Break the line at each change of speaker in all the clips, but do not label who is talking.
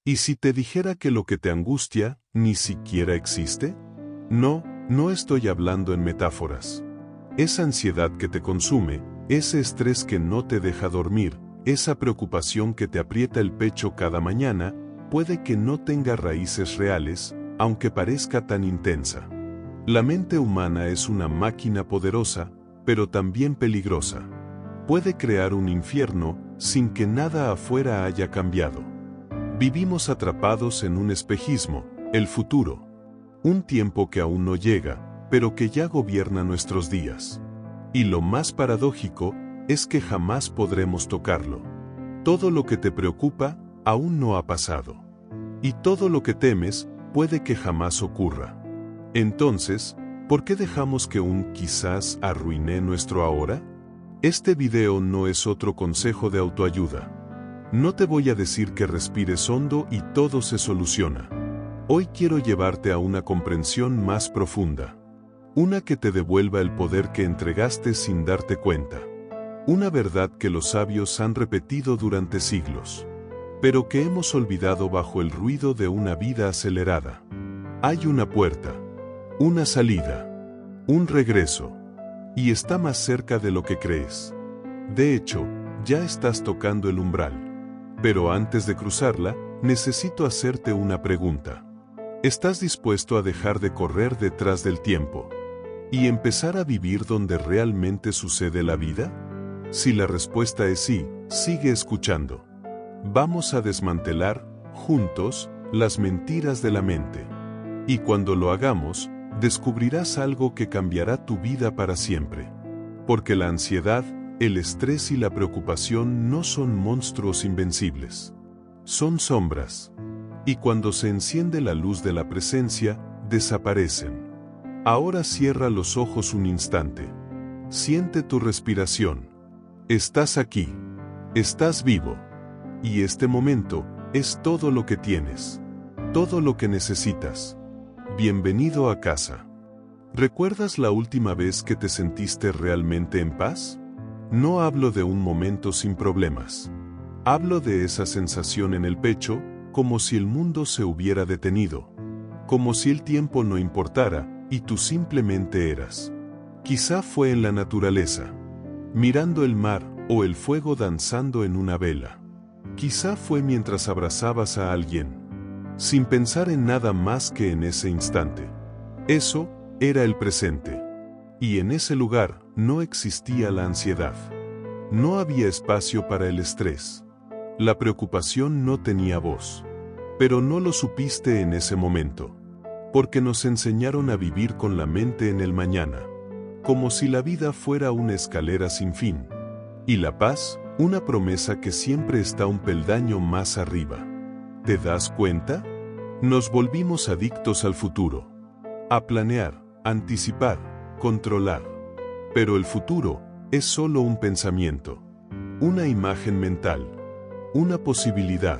¿Y si te dijera que lo que te angustia ni siquiera existe? No, no estoy hablando en metáforas. Esa ansiedad que te consume, ese estrés que no te deja dormir, esa preocupación que te aprieta el pecho cada mañana, puede que no tenga raíces reales, aunque parezca tan intensa. La mente humana es una máquina poderosa, pero también peligrosa. Puede crear un infierno sin que nada afuera haya cambiado. Vivimos atrapados en un espejismo, el futuro. Un tiempo que aún no llega, pero que ya gobierna nuestros días. Y lo más paradójico es que jamás podremos tocarlo. Todo lo que te preocupa aún no ha pasado. Y todo lo que temes puede que jamás ocurra. Entonces, ¿por qué dejamos que un quizás arruine nuestro ahora? Este video no es otro consejo de autoayuda. No te voy a decir que respires hondo y todo se soluciona. Hoy quiero llevarte a una comprensión más profunda. Una que te devuelva el poder que entregaste sin darte cuenta. Una verdad que los sabios han repetido durante siglos, pero que hemos olvidado bajo el ruido de una vida acelerada. Hay una puerta, una salida, un regreso, y está más cerca de lo que crees. De hecho, ya estás tocando el umbral. Pero antes de cruzarla, necesito hacerte una pregunta. ¿Estás dispuesto a dejar de correr detrás del tiempo y empezar a vivir donde realmente sucede la vida? Si la respuesta es sí, sigue escuchando. Vamos a desmantelar, juntos, las mentiras de la mente. Y cuando lo hagamos, descubrirás algo que cambiará tu vida para siempre. Porque la ansiedad, el estrés y la preocupación no son monstruos invencibles. Son sombras. Y cuando se enciende la luz de la presencia, desaparecen. Ahora cierra los ojos un instante. Siente tu respiración. Estás aquí. Estás vivo. Y este momento es todo lo que tienes. Todo lo que necesitas. Bienvenido a casa. ¿Recuerdas la última vez que te sentiste realmente en paz? No hablo de un momento sin problemas. Hablo de esa sensación en el pecho, como si el mundo se hubiera detenido. Como si el tiempo no importara, y tú simplemente eras. Quizá fue en la naturaleza, mirando el mar, o el fuego danzando en una vela. Quizá fue mientras abrazabas a alguien, sin pensar en nada más que en ese instante. Eso era el presente. Y en ese lugar no existía la ansiedad. No había espacio para el estrés. La preocupación no tenía voz. Pero no lo supiste en ese momento. Porque nos enseñaron a vivir con la mente en el mañana. Como si la vida fuera una escalera sin fin. Y la paz, una promesa que siempre está un peldaño más arriba. ¿Te das cuenta? Nos volvimos adictos al futuro. A planear, anticipar, controlar. Pero el futuro es solo un pensamiento, una imagen mental, una posibilidad.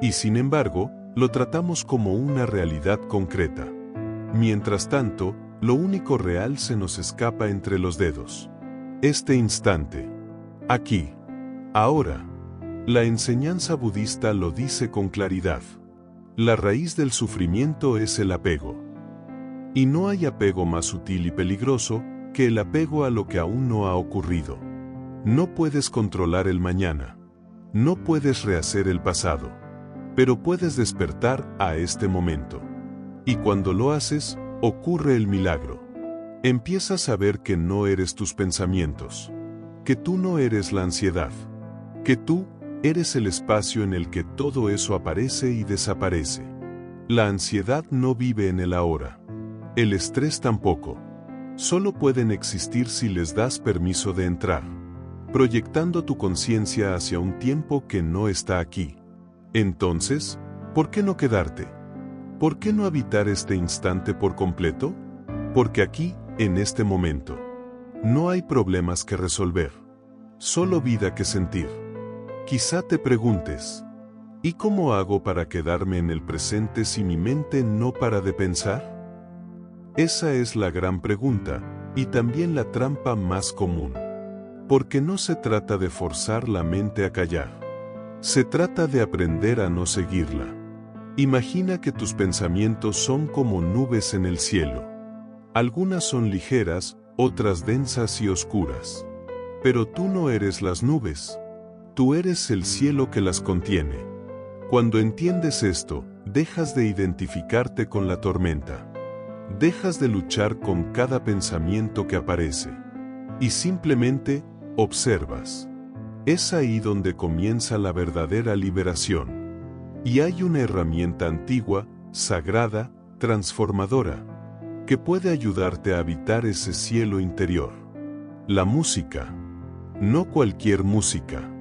Y sin embargo, lo tratamos como una realidad concreta. Mientras tanto, lo único real se nos escapa entre los dedos. Este instante. Aquí. Ahora. La enseñanza budista lo dice con claridad. La raíz del sufrimiento es el apego. Y no hay apego más sutil y peligroso que el apego a lo que aún no ha ocurrido. No puedes controlar el mañana. No puedes rehacer el pasado. Pero puedes despertar a este momento. Y cuando lo haces, ocurre el milagro. Empiezas a ver que no eres tus pensamientos. Que tú no eres la ansiedad. Que tú eres el espacio en el que todo eso aparece y desaparece. La ansiedad no vive en el ahora. El estrés tampoco. Solo pueden existir si les das permiso de entrar, proyectando tu conciencia hacia un tiempo que no está aquí. Entonces, ¿por qué no quedarte? ¿Por qué no habitar este instante por completo? Porque aquí, en este momento, no hay problemas que resolver. Solo vida que sentir. Quizá te preguntes, ¿y cómo hago para quedarme en el presente si mi mente no para de pensar? Esa es la gran pregunta, y también la trampa más común. Porque no se trata de forzar la mente a callar. Se trata de aprender a no seguirla. Imagina que tus pensamientos son como nubes en el cielo. Algunas son ligeras, otras densas y oscuras. Pero tú no eres las nubes. Tú eres el cielo que las contiene. Cuando entiendes esto, dejas de identificarte con la tormenta. Dejas de luchar con cada pensamiento que aparece. Y simplemente observas. Es ahí donde comienza la verdadera liberación. Y hay una herramienta antigua, sagrada, transformadora, que puede ayudarte a habitar ese cielo interior. La música. No cualquier música,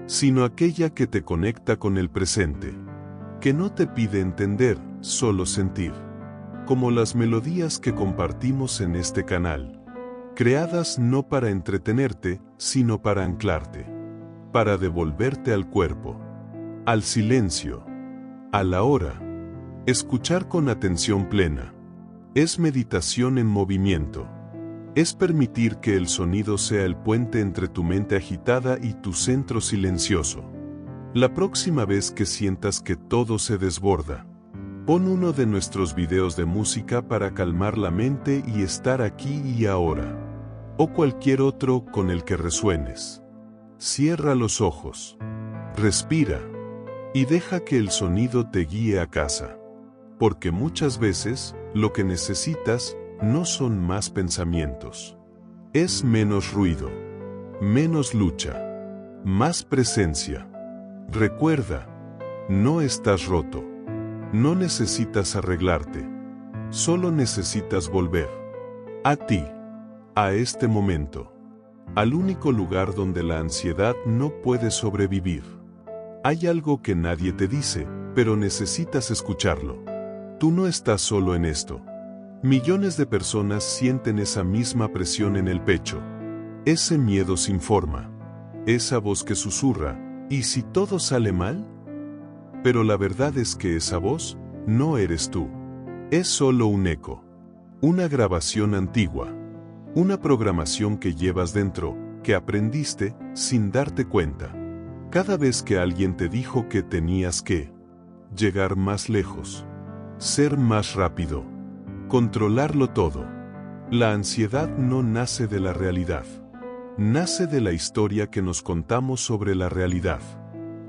sino aquella que te conecta con el presente, que no te pide entender, solo sentir. Como las melodías que compartimos en este canal, creadas no para entretenerte, sino para anclarte, para devolverte al cuerpo, al silencio, a la hora. Escuchar con atención plena. Es meditación en movimiento. Es permitir que el sonido sea el puente entre tu mente agitada y tu centro silencioso. La próxima vez que sientas que todo se desborda, pon uno de nuestros videos de música para calmar la mente y estar aquí y ahora. O cualquier otro con el que resuenes. Cierra los ojos. Respira. Y deja que el sonido te guíe a casa. Porque muchas veces, lo que necesitas no son más pensamientos. Es menos ruido, menos lucha, más presencia. Recuerda, no estás roto. No necesitas arreglarte. Solo necesitas volver. A ti. A este momento. Al único lugar donde la ansiedad no puede sobrevivir. Hay algo que nadie te dice, pero necesitas escucharlo. Tú no estás solo en esto. Millones de personas sienten esa misma presión en el pecho. Ese miedo sin forma. Esa voz que susurra, ¿y si todo sale mal? Pero la verdad es que esa voz no eres tú. Es solo un eco. Una grabación antigua. Una programación que llevas dentro, que aprendiste sin darte cuenta. Cada vez que alguien te dijo que tenías que llegar más lejos, ser más rápido, controlarlo todo. La ansiedad no nace de la realidad. Nace de la historia que nos contamos sobre la realidad.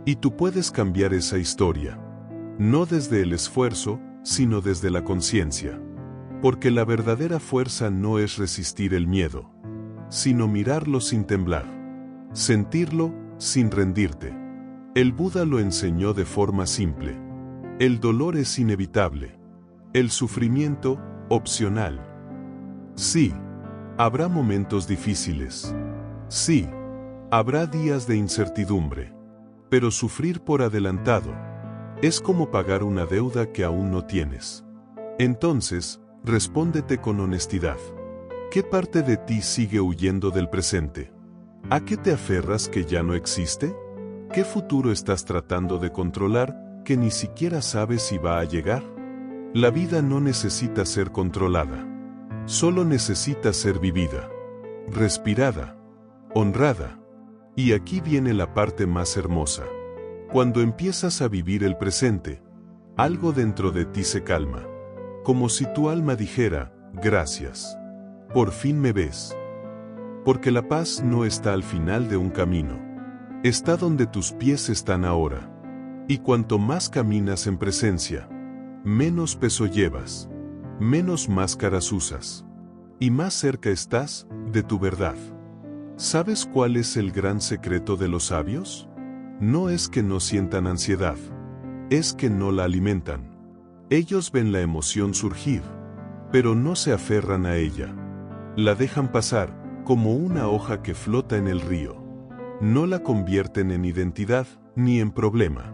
Y tú puedes cambiar esa historia. No desde el esfuerzo, sino desde la conciencia. Porque la verdadera fuerza no es resistir el miedo, sino mirarlo sin temblar. Sentirlo sin rendirte. El Buda lo enseñó de forma simple. El dolor es inevitable. El sufrimiento, opcional. Sí, habrá momentos difíciles. Sí, habrá días de incertidumbre. Pero sufrir por adelantado es como pagar una deuda que aún no tienes. Entonces, respóndete con honestidad. ¿Qué parte de ti sigue huyendo del presente? ¿A qué te aferras que ya no existe? ¿Qué futuro estás tratando de controlar que ni siquiera sabes si va a llegar? La vida no necesita ser controlada. Solo necesita ser vivida, respirada, honrada. Y aquí viene la parte más hermosa. Cuando empiezas a vivir el presente, algo dentro de ti se calma. Como si tu alma dijera, gracias. Por fin me ves. Porque la paz no está al final de un camino. Está donde tus pies están ahora. Y cuanto más caminas en presencia, menos peso llevas, menos máscaras usas, y más cerca estás de tu verdad. ¿Sabes cuál es el gran secreto de los sabios? No es que no sientan ansiedad, es que no la alimentan. Ellos ven la emoción surgir, pero no se aferran a ella. La dejan pasar, como una hoja que flota en el río. No la convierten en identidad, ni en problema.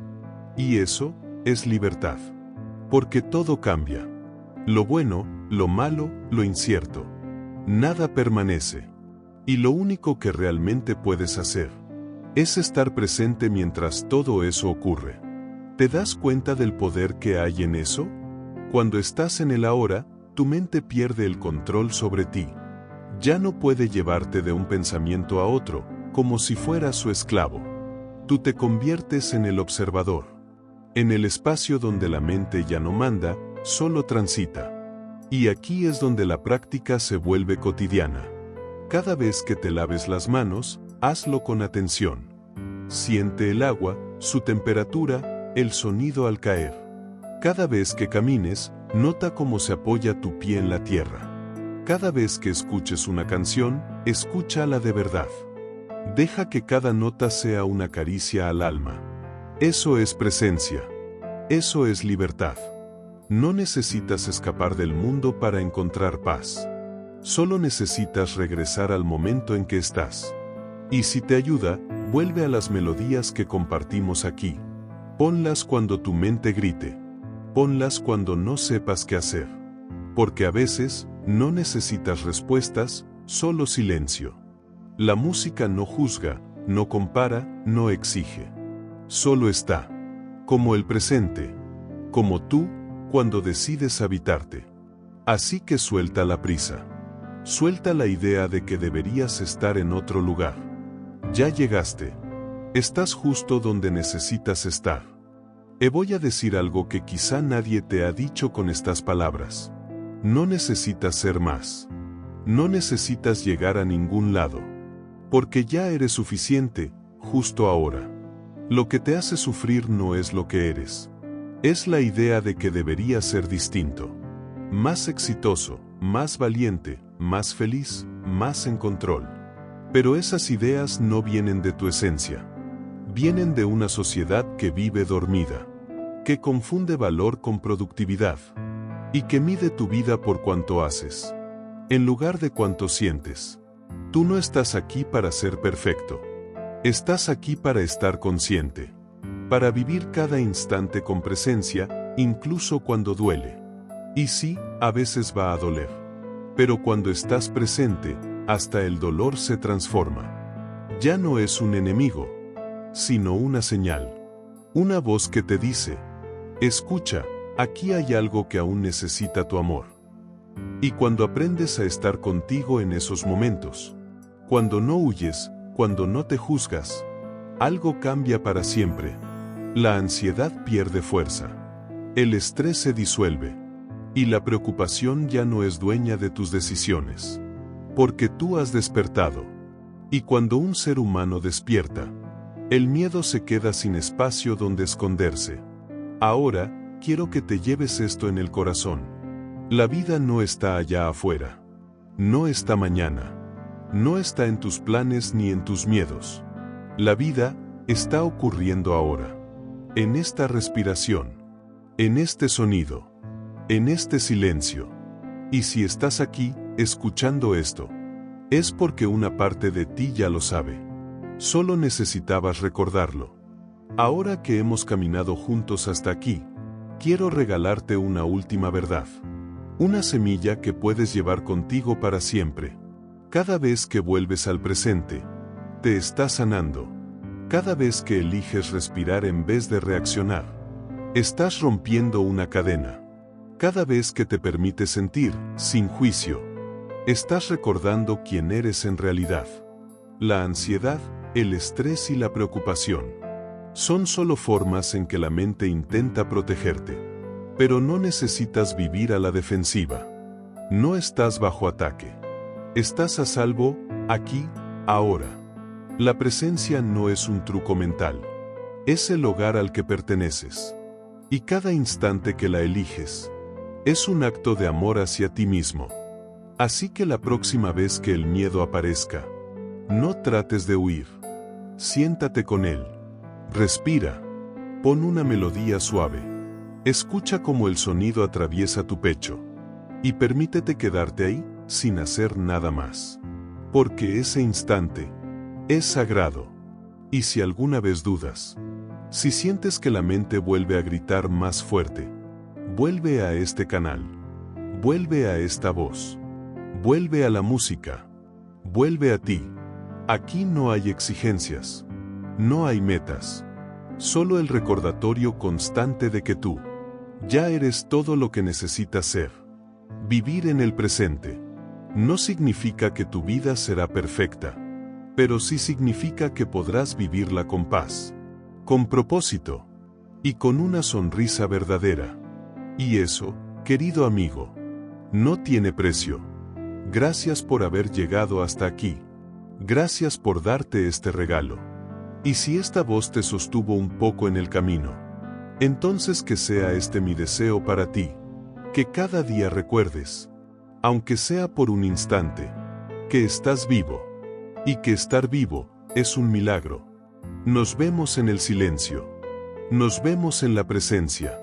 Y eso es libertad. Porque todo cambia. Lo bueno, lo malo, lo incierto. Nada permanece. Y lo único que realmente puedes hacer es estar presente mientras todo eso ocurre. ¿Te das cuenta del poder que hay en eso? Cuando estás en el ahora, tu mente pierde el control sobre ti. Ya no puede llevarte de un pensamiento a otro, como si fueras su esclavo. Tú te conviertes en el observador. En el espacio donde la mente ya no manda, solo transita. Y aquí es donde la práctica se vuelve cotidiana. Cada vez que te laves las manos, hazlo con atención. Siente el agua, su temperatura, el sonido al caer. Cada vez que camines, nota cómo se apoya tu pie en la tierra. Cada vez que escuches una canción, escúchala de verdad. Deja que cada nota sea una caricia al alma. Eso es presencia. Eso es libertad. No necesitas escapar del mundo para encontrar paz. Solo necesitas regresar al momento en que estás. Y si te ayuda, vuelve a las melodías que compartimos aquí. Ponlas cuando tu mente grite. Ponlas cuando no sepas qué hacer. Porque a veces, no necesitas respuestas, solo silencio. La música no juzga, no compara, no exige. Solo está. Como el presente. Como tú, cuando decides habitarte. Así que suelta la prisa. Suelta la idea de que deberías estar en otro lugar. Ya llegaste. Estás justo donde necesitas estar. Voy a decir algo que quizá nadie te ha dicho con estas palabras. No necesitas ser más. No necesitas llegar a ningún lado. Porque ya eres suficiente, justo ahora. Lo que te hace sufrir no es lo que eres. Es la idea de que deberías ser distinto. Más exitoso, más valiente, más feliz, más en control. Pero esas ideas no vienen de tu esencia. Vienen de una sociedad que vive dormida. Que confunde valor con productividad. Y que mide tu vida por cuánto haces. En lugar de cuánto sientes. Tú no estás aquí para ser perfecto. Estás aquí para estar consciente. Para vivir cada instante con presencia, incluso cuando duele. Y sí, a veces va a doler. Pero cuando estás presente, hasta el dolor se transforma. Ya no es un enemigo, sino una señal. Una voz que te dice, escucha, aquí hay algo que aún necesita tu amor. Y cuando aprendes a estar contigo en esos momentos, cuando no huyes, cuando no te juzgas, algo cambia para siempre. La ansiedad pierde fuerza. El estrés se disuelve. Y la preocupación ya no es dueña de tus decisiones. Porque tú has despertado. Y cuando un ser humano despierta, el miedo se queda sin espacio donde esconderse. Ahora, quiero que te lleves esto en el corazón. La vida no está allá afuera. No está mañana. No está en tus planes ni en tus miedos. La vida está ocurriendo ahora. En esta respiración. En este sonido. En este silencio. Y si estás aquí, escuchando esto, es porque una parte de ti ya lo sabe. Solo necesitabas recordarlo. Ahora que hemos caminado juntos hasta aquí, quiero regalarte una última verdad. Una semilla que puedes llevar contigo para siempre. Cada vez que vuelves al presente, te estás sanando. Cada vez que eliges respirar en vez de reaccionar, estás rompiendo una cadena. Cada vez que te permites sentir, sin juicio, estás recordando quién eres en realidad. La ansiedad, el estrés y la preocupación son solo formas en que la mente intenta protegerte. Pero no necesitas vivir a la defensiva. No estás bajo ataque. Estás a salvo, aquí, ahora. La presencia no es un truco mental. Es el hogar al que perteneces. Y cada instante que la eliges, es un acto de amor hacia ti mismo. Así que la próxima vez que el miedo aparezca, no trates de huir. Siéntate con él. Respira. Pon una melodía suave. Escucha cómo el sonido atraviesa tu pecho. Y permítete quedarte ahí, sin hacer nada más. Porque ese instante es sagrado. Y si alguna vez dudas, si sientes que la mente vuelve a gritar más fuerte, vuelve a este canal. Vuelve a esta voz. Vuelve a la música. Vuelve a ti. Aquí no hay exigencias. No hay metas. Solo el recordatorio constante de que tú ya eres todo lo que necesitas ser. Vivir en el presente no significa que tu vida será perfecta, pero sí significa que podrás vivirla con paz, con propósito y con una sonrisa verdadera. Y eso, querido amigo, no tiene precio. Gracias por haber llegado hasta aquí. Gracias por darte este regalo. Y si esta voz te sostuvo un poco en el camino, entonces que sea este mi deseo para ti. Que cada día recuerdes, aunque sea por un instante, que estás vivo. Y que estar vivo es un milagro. Nos vemos en el silencio. Nos vemos en la presencia.